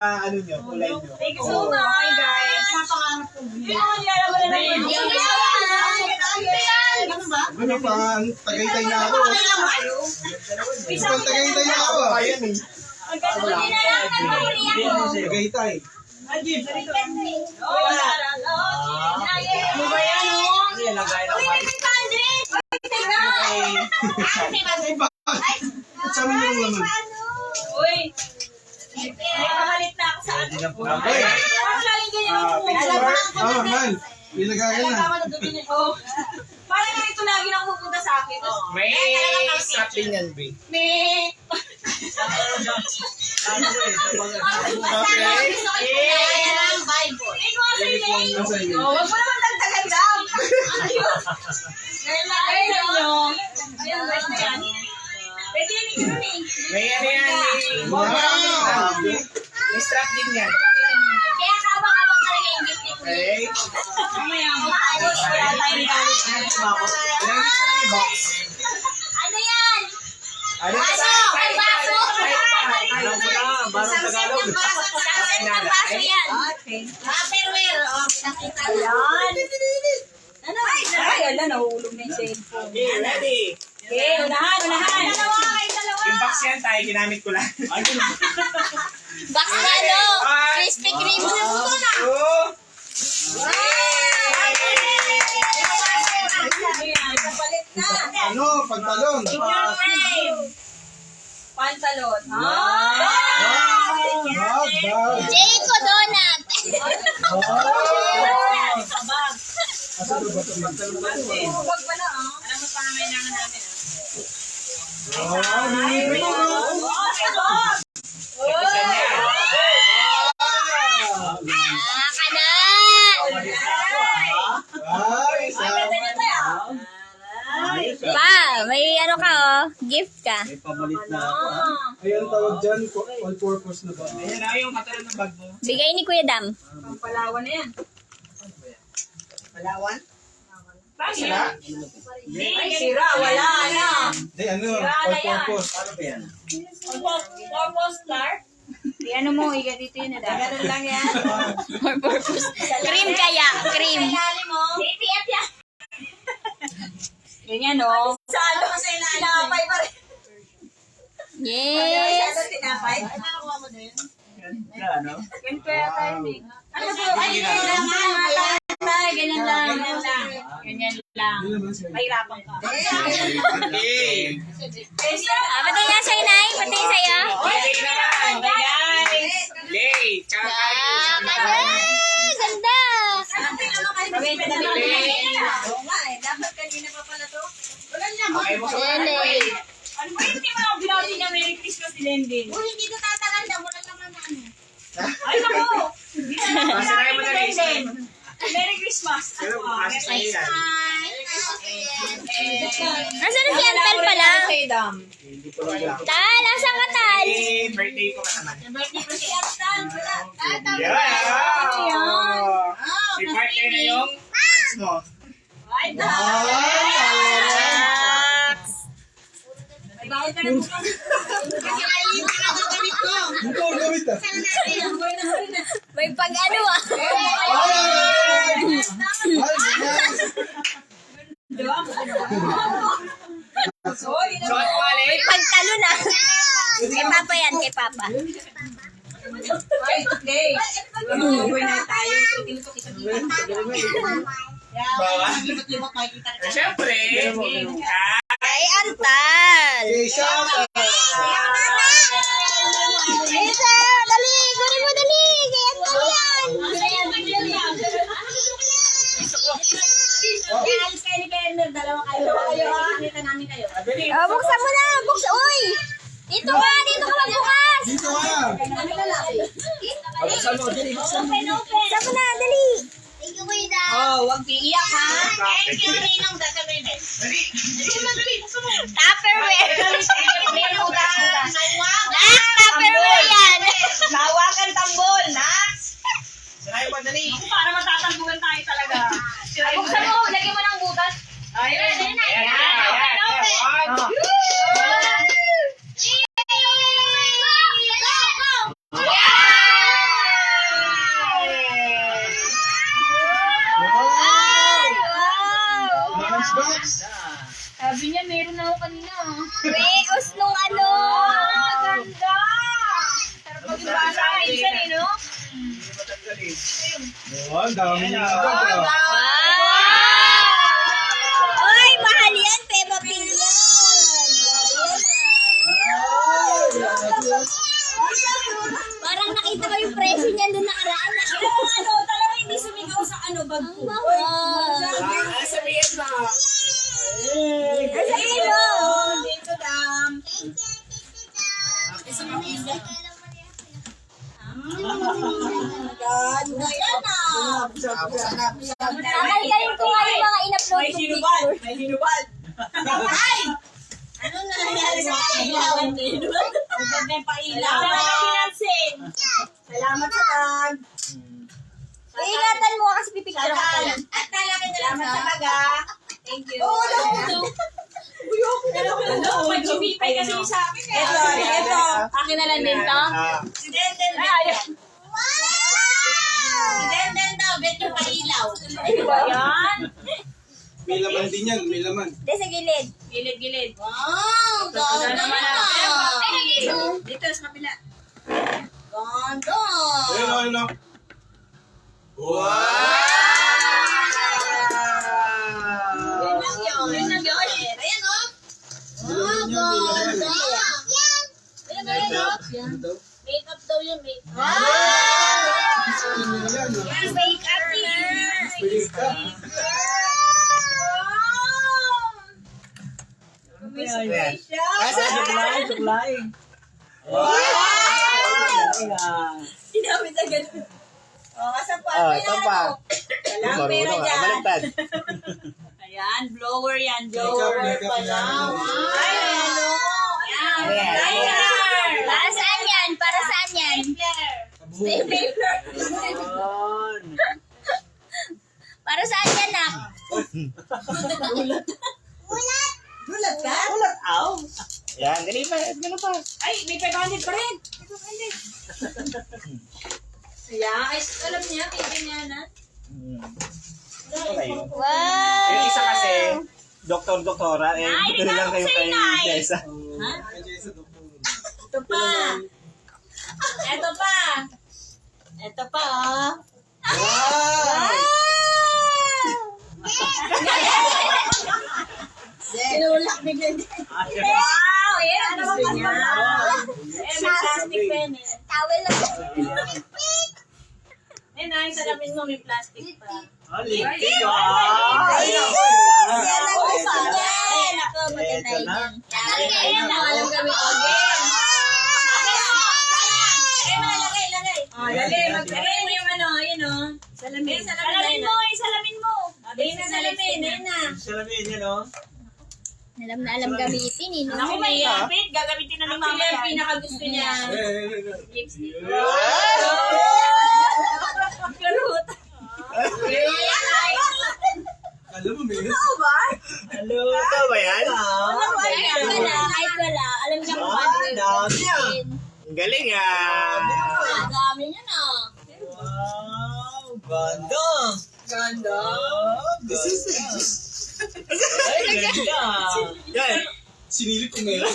ano nyo, kulay nyo. Thank you so much. Hi guys. Napakanap ko. Hindi mo nilalaman na lang. Ano pa, tagaytay na ako. Tagaytay na ako. Ayan eh. Tagaytay. Ajib, dito. Wala. Ano ba yan, oh? Sabi nyo lang naman. Uy. May pamalit na ako sa ano. Okay. Laging ganyan ang pumunta. Man. Pinagayan na. Parang ganito lagi nang pupunta sa akin. May strap din yan, B. May... Huwag mo naman dagdagan lang. Ayun, pwede yan yun eh. May ano yan, may strap din yan. Kaya kabang-kabang talaga yung gift ni Kuya. Okay. Mamaya, makakawos ko yata yung galit. Ano yan? Ano Baso! Ay, baso! Isang set ng baso. Isang set ng baso yan. Tupperware. Nakita na. Ano? Ay, ala, nahulog na yung cellphone. Okay, ready? Okay, unahan. Dalawa. Yung box yan tayo, ginamit ko lang. Box na ano? Krispy Kreme. Ano, pantalon. Pantalon. Bag. Jayco Donut. Bag. Asa ba ito? Pantalon ba ito? Huwag ba na, ah? Alam mo pa kailangan namin, ah? Ka na. Pa, may ano ka oh. Gift ka. May pamalit na ako. Ayan tawag dyan, all purpose na ba? Ayan na yung katulad ng bag mo. Bigay ni Kuya Dam. Pampalawan na yan. Palawan? Sira? Ay, sira. Wala na. Hindi, ano, all purpose. Ano ba yan? Purpose, Clark? Ano mo, iga dito yun na Ganun lang yan. For purpose. Cream kaya, cream. Ilalim mo. CPF yan. Ganyan, no? Sa ano kasi tinapay pa rin. Yes. Sa tinapay. Ay, nakakuha mo din. Ano? Ganito yata yun eh. Ano ba? Ay, ganyan lang. Ganyan lang. Mahirapan ka. Okay. Pati nga sa'yo, Nay. Pati sa'yo. Lay naman. Guys. Lay. Tsaka Ka na. Ganda. Dapat kanina pa pala to. Wala niya. okay mo sa Lele. Ano ba hindi mo ako binati niya Merry Christmas si Lendin? Hindi ko tatagal na. Wala naman na ano. Ay, naku! Hindi na naman Sinabi mo na rin. Lendin. Merry Christmas! Pero bukas na yan. Nasaan na si Antal pala? Hindi ko lang lang. Tal, asan ka, Tal? Eh, birthday ko ka naman. Birthday ko si Astan. Yeah! Si partner na yung fans mo. Ay, Ay, bakit ka na bukas? Kasi naiiwan ka na gamit ko. Hindi ko gamit ah. May pag-ano ah. Sorry na. Shot wallet. May pagtalon ah. Kay Papa yan, kay Papa. Ay, okay. Over na tayo. Tinutok kita dito. Bawa. Siyempre. Kay Antal. Okay, shout out. Isa, dali. Kunin mo dali. Kay Antal yan. Alis kayo ni Kernel. Dalawa kayo. Nakita namin kayo. Oh, buksan mo na. Buksan. Uy. Dito ka. Dito ka magbukas. Dito ka. Buksan mo na. Dali. Thank you, Kuya Dam. Oh, huwag iiyak ha. Thank you, Ninong. Dali. Dali. Tupperware. Butas. Tupperware yan. Nawakan tambol. Sinabi mo, dali. Para matatanggulan tayo talaga. Buksan mo. Lagyan mo ng butas. Ayun. Ayan. Go! Weos nung ano. Ganda! Sarap mag-ibasa minsan eh, no? Hindi matanggalin. Oh, ang dami niya. Wow! Oy, mahal yan, Peppa Pig yan. Parang nakita ko yung presyo niya doon nakaraan. Ano, talaga hindi sumigaw sa ano, bag ko. Sabihin mo. Sabihin mo. Dito, dam. Ganda yan ah. Kakalkalin ko nga yung mga in-upload May ko hinubad. picture. May hinubad. Ay! Ano na nangyari sa pailaw? Ang ganda yung pailaw. Salamat sa tag. Ingatan mo kasi pipicture ko pala. At talagang salamat sa taga. Thank you. Oo, no. Mag-chipipay kasi sa akin. Ito. Akin na lang din to. Si Denden. Si Denden daw, bet yung pailaw. Yan. May laman din yan, may laman. Hindi, sa gilid. Gilid. Wow, ganda na. Dito sa kapila. Ganda. Ayun. Wow! Yun lang yun. Ayan o. Wow, ganda. Ayan o. Makeup daw yun. Makeup yan. Suklay. Sinamit na gano'n. O, kasan pa? Oh, ito pa. Walang pera dyan. Baliktad. Ayan, blower yan. Makeup, Blower makeup pala. yan. Ay, ano? Ayan. Liner. Para saan yan? Para saan yan? Stapler. Para saan yan, nak? Gulat ka? Yan, ganun pa. Ganun pa. Ay, may 500 pa rin. Ayan, ay, alam niya, may ganyanan. Okay. Wow! Yung isa kasi, doktor-doktora, eh, Ay, dito lang kayo kay Nay. Jessa. Ha? Kaya sa doktor. Ito pa. Ito pa. Ito pa, oh. Wow! Tinulak bigla niya. Wow, yan ang gusto niya. Eh, may plastic pen eh. Towel lang. Eh, na, salamin mo, may plastic pa. Lipstick, Ay, Yan ang gusto niya. Ayan, ako, maganda Ito na. yan. Ayan, alam kami ko. Lagay, maglagay mo yung ano, ayun o. Salamin. Salamin mo, salamin mo. Ayun na salamin, ayun na. Salamin yan, oh. Alam na alam gamitin, eh. Ako No? may yapit, gagamitin na ng mama yan. Pinakagusto niya. Lipstick. Karot. Alam mo, may Hello, ito ba yan? Kahit wala, kahit wala. Alam niya kung paano yung dami gamitin. Ang galing, ah. Dami niya na. Wow, ganda. Ganda. This is ay, ganda. Yan. sinilip ko ngayon.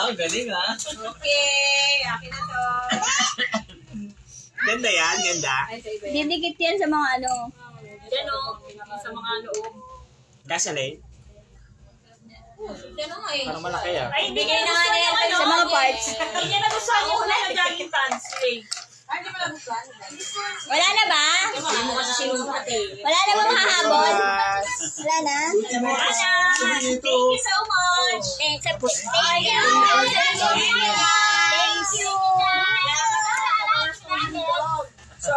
Ang galing, ah. Okay, akin na to. Ganda yan, ganda. Ay, sa iba yan. Didikit yan sa mga ano. Yan o, sa mga loob. Gasoline? Yan o eh. Parang malaki, ah. Ay, bigay na nga na yan. Sa mga parts. Hindi niya nagustuhan yung wala na jogging pants. Eh. Ay, hindi mo nagustuhan. Wala na ba? Hindi mo kasi sinukat eh. Wala na bang hahabol? Yes. Wala na? Wala na. Thank you so much. Thank you. Thank you. Thank you.